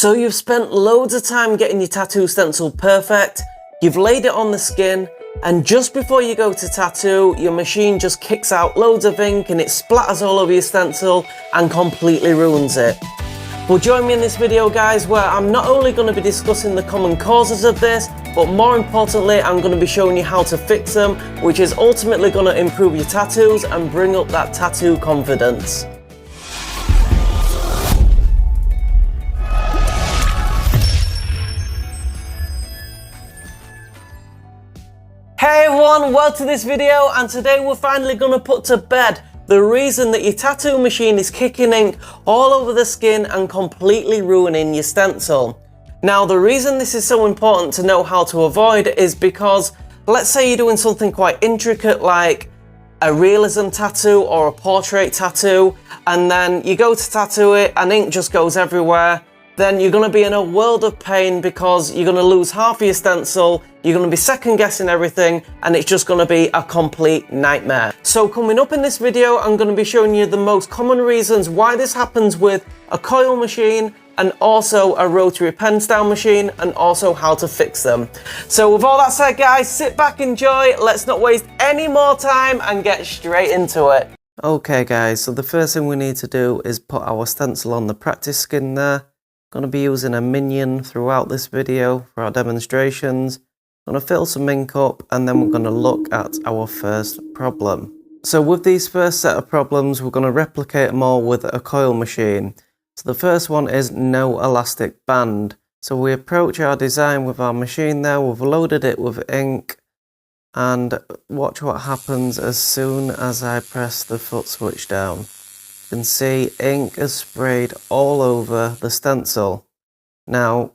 So you've spent loads of time getting your tattoo stencil perfect, you've laid it on the skin, and just before you go to tattoo, your machine just kicks out loads of ink and it splatters all over your stencil and completely ruins it. Well, join me in this video, guys, where I'm not only going to be discussing the common causes of this, but more importantly, I'm going to be showing you how to fix them, which is ultimately going to improve your tattoos and bring up that tattoo confidence. Hey everyone, welcome to this video, and today we're finally going to put to bed the reason that your tattoo machine is kicking ink all over the skin and completely ruining your stencil. Now, the reason this is so important to know how to avoid is because let's say you're doing something quite intricate like a realism tattoo or a portrait tattoo, and then you go to tattoo it and ink just goes everywhere. Then you're going to be in a world of pain because you're going to lose half of your stencil, you're going to be second guessing everything, and it's just going to be a complete nightmare. So coming up in this video, I'm going to be showing you the most common reasons why this happens with a coil machine and also a rotary pen style machine, and also how to fix them. So with all that said, guys, sit back, enjoy, let's not waste any more time and get straight into it. Okay guys, so the first thing we need to do is put our stencil on the practice skin there. Going to be using a minion throughout this video for our demonstrations. Going to fill some ink up, and then we're going to look at our first problem. So with these first set of problems, we're going to replicate them all with a coil machine. So the first one is no elastic band. So we approach our design with our machine there, we've loaded it with ink, and watch what happens as soon as I press the foot switch down. You can see ink is sprayed all over the stencil. Now,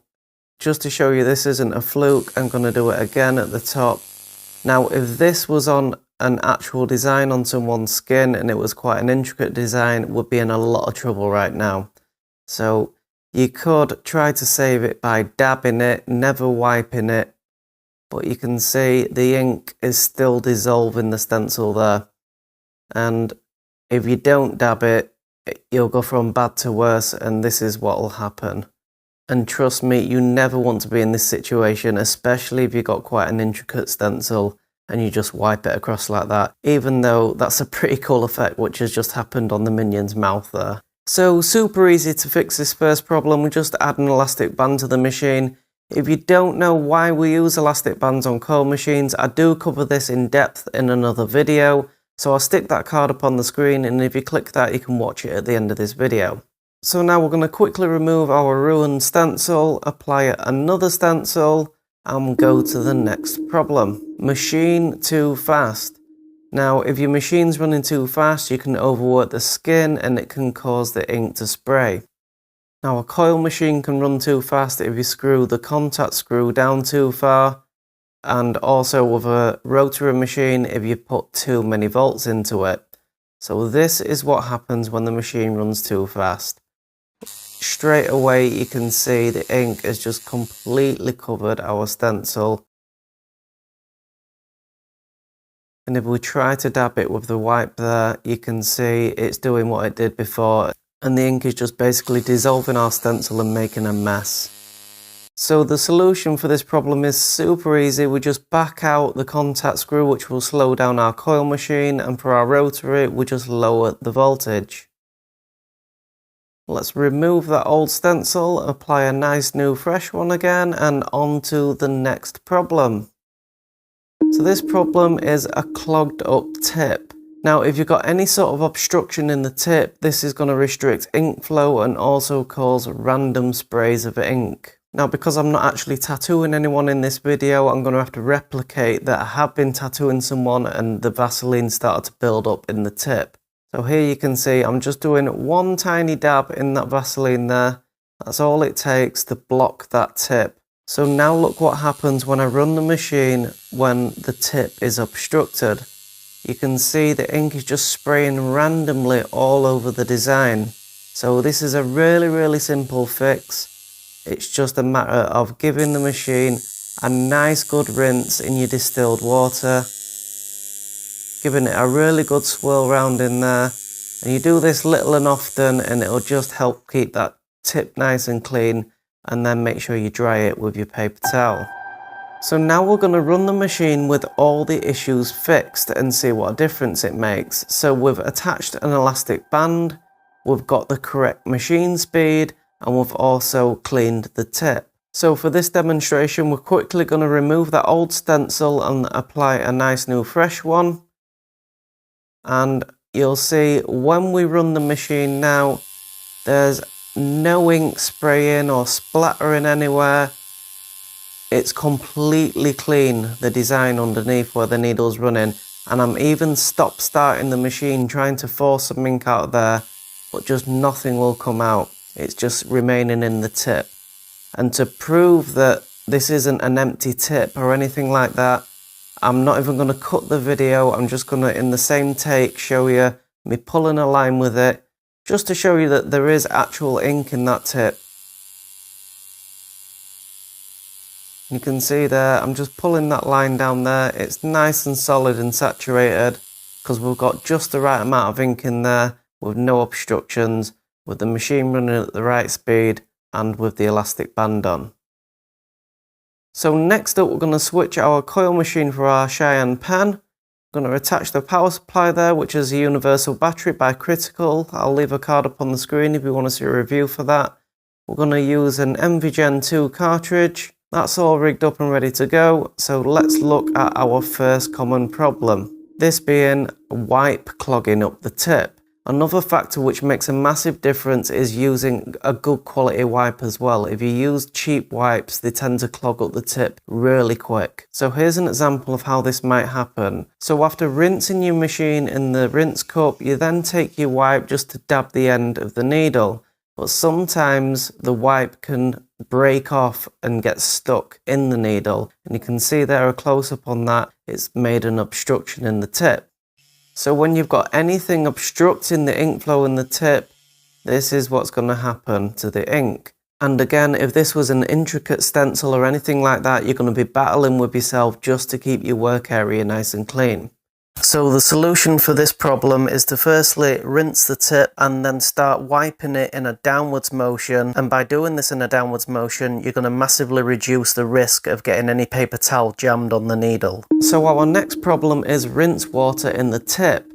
just to show you this isn't a fluke, I'm going to do it again at the top. Now, if this was on an actual design on someone's skin and it was quite an intricate design, we'd be in a lot of trouble right now. So you could try to save it by dabbing it, never wiping it, but you can see the ink is still dissolving the stencil there. And if you don't dab it, you'll go from bad to worse, and this is what will happen. And trust me, you never want to be in this situation, especially if you've got quite an intricate stencil and you just wipe it across like that, even though that's a pretty cool effect which has just happened on the minion's mouth there. So super easy to fix this first problem, we just add an elastic band to the machine. If you don't know why we use elastic bands on coil machines, I do cover this in depth in another video. So I'll stick that card up on the screen, and if you click that, you can watch it at the end of this video. So now we're going to quickly remove our ruined stencil, apply another stencil, and go to the next problem. Machine too fast. Now, if your machine's running too fast, you can overwork the skin and it can cause the ink to spray. Now, a coil machine can run too fast if you screw the contact screw down too far, and also with a rotary machine if you put too many volts into it. So this is what happens when the machine runs too fast. Straight away you can see the ink has just completely covered our stencil. And if we try to dab it with the wipe there, you can see it's doing what it did before, and the ink is just basically dissolving our stencil and making a mess. So the solution for this problem is super easy. We just back out the contact screw, which will slow down our coil machine, and for our rotary we just lower the voltage. Let's remove that old stencil, apply a nice new fresh one again, and on to the next problem. So this problem is a clogged up tip. Now, if you've got any sort of obstruction in the tip, this is going to restrict ink flow and also cause random sprays of ink. Now, because I'm not actually tattooing anyone in this video, I'm going to have to replicate that I have been tattooing someone and the Vaseline started to build up in the tip. So here you can see I'm just doing one tiny dab in that Vaseline there. That's all it takes to block that tip. So now look what happens when I run the machine when the tip is obstructed. You can see the ink is just spraying randomly all over the design. So this is a really simple fix. It's just a matter of giving the machine a nice good rinse in your distilled water, giving it a really good swirl round in there, and you do this little and often and it'll just help keep that tip nice and clean and then make sure you dry it with your paper towel. So now we're going to run the machine with all the issues fixed and see what difference it makes. So we've attached an elastic band, we've got the correct machine speed, and we've also cleaned the tip. So for this demonstration, we're quickly going to remove that old stencil and apply a nice new fresh one. And you'll see when we run the machine now, there's no ink spraying or splattering anywhere. It's completely clean, the design underneath where the needle's running. And I'm even stop starting the machine trying to force some ink out of there, but just nothing will come out. It's just remaining in the tip. And to prove that this isn't an empty tip or anything like that, I'm not even going to cut the video. I'm just going to, in the same take, show you me pulling a line with it, just to show you that there is actual ink in that tip. You can see there, I'm just pulling that line down there. It's nice and solid and saturated because we've got just the right amount of ink in there with no obstructions, with the machine running at the right speed and with the elastic band on. So next up, we're going to switch our coil machine for our Cheyenne pen. I'm going to attach the power supply there, which is a universal battery by Critical. I'll leave a card up on the screen if you want to see a review for that. We're going to use an MV Gen 2 cartridge. That's all rigged up and ready to go. So let's look at our first common problem. This being wipe clogging up the tip. Another factor which makes a massive difference is using a good quality wipe as well. If you use cheap wipes, they tend to clog up the tip really quick. So here's an example of how this might happen. So after rinsing your machine in the rinse cup, you then take your wipe just to dab the end of the needle. But sometimes the wipe can break off and get stuck in the needle. And you can see there a close-up on that, it's made an obstruction in the tip. So when you've got anything obstructing the ink flow in the tip, this is what's going to happen to the ink. And again, if this was an intricate stencil or anything like that, you're going to be battling with yourself just to keep your work area nice and clean. So the solution for this problem is to firstly rinse the tip and then start wiping it in a downwards motion. And by doing this in a downwards motion, you're going to massively reduce the risk of getting any paper towel jammed on the needle. So our next problem is rinse water in the tip.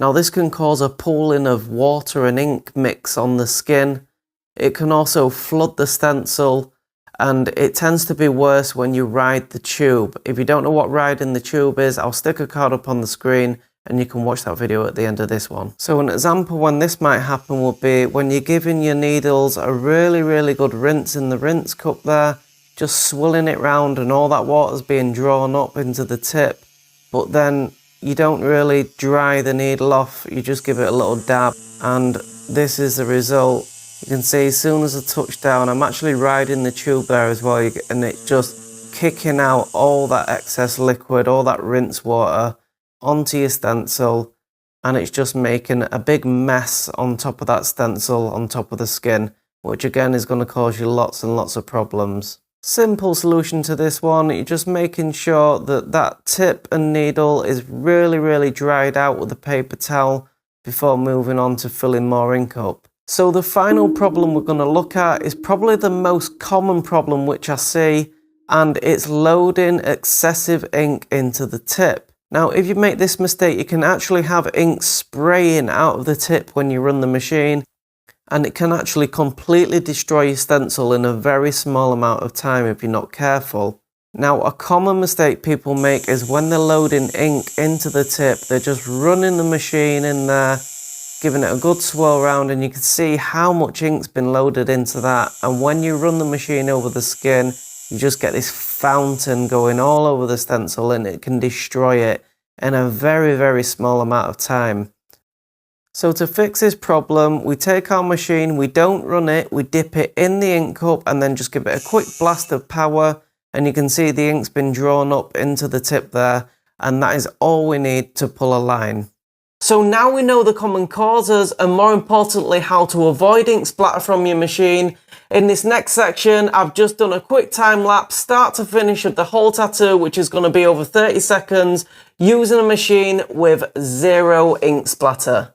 Now this can cause a pooling of water and ink mix on the skin. It can also flood the stencil. And it tends to be worse when you ride the tube. If you don't know what riding the tube is, I'll stick a card up on the screen and you can watch that video at the end of this one. So an example when this might happen would be when you're giving your needles a really good rinse in the rinse cup there, just swirling it round and all that water's being drawn up into the tip. But then you don't really dry the needle off, you just give it a little dab, and this is the result. You can see as soon as I touch down, I'm actually riding the tube there as well, and it's just kicking out all that excess liquid, all that rinse water onto your stencil, and it's just making a big mess on top of that stencil, on top of the skin, which again is going to cause you lots and lots of problems. Simple solution to this one, you're just making sure that that tip and needle is really dried out with a paper towel before moving on to filling more ink up. So the final problem we're going to look at is probably the most common problem which I see, and it's loading excessive ink into the tip. Now if you make this mistake, you can actually have ink spraying out of the tip when you run the machine, and it can actually completely destroy your stencil in a very small amount of time if you're not careful. Now a common mistake people make is when they're loading ink into the tip, they're just running the machine in there, giving it a good swirl round, and you can see how much ink's been loaded into that. And when you run the machine over the skin, you just get this fountain going all over the stencil, and it can destroy it in a very small amount of time. So to fix this problem, we take our machine, we don't run it, we dip it in the ink cup and then just give it a quick blast of power, and you can see the ink's been drawn up into the tip there, and that is all we need to pull a line. So now we know the common causes and more importantly how to avoid ink splatter from your machine. In this next section, I've just done a quick time lapse start to finish of the whole tattoo, which is going to be over 30 seconds using a machine with 0 ink splatter.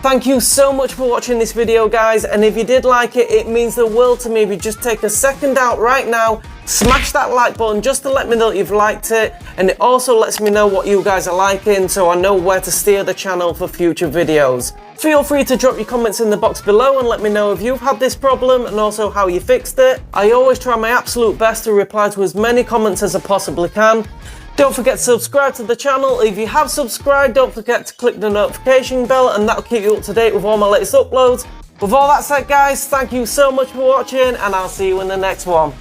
Thank you so much for watching this video, guys, and if you did like it, it means the world to me if you just take a second out right now, smash that like button just to let me know that you've liked it, and it also lets me know what you guys are liking so I know where to steer the channel for future videos. Feel free to drop your comments in the box below and let me know if you've had this problem and also how you fixed it. I always try my absolute best to reply to as many comments as I possibly can. Don't forget to subscribe to the channel. If you have subscribed, don't forget to click the notification bell and that'll keep you up to date with all my latest uploads. With all that said, guys, thank you so much for watching and I'll see you in the next one.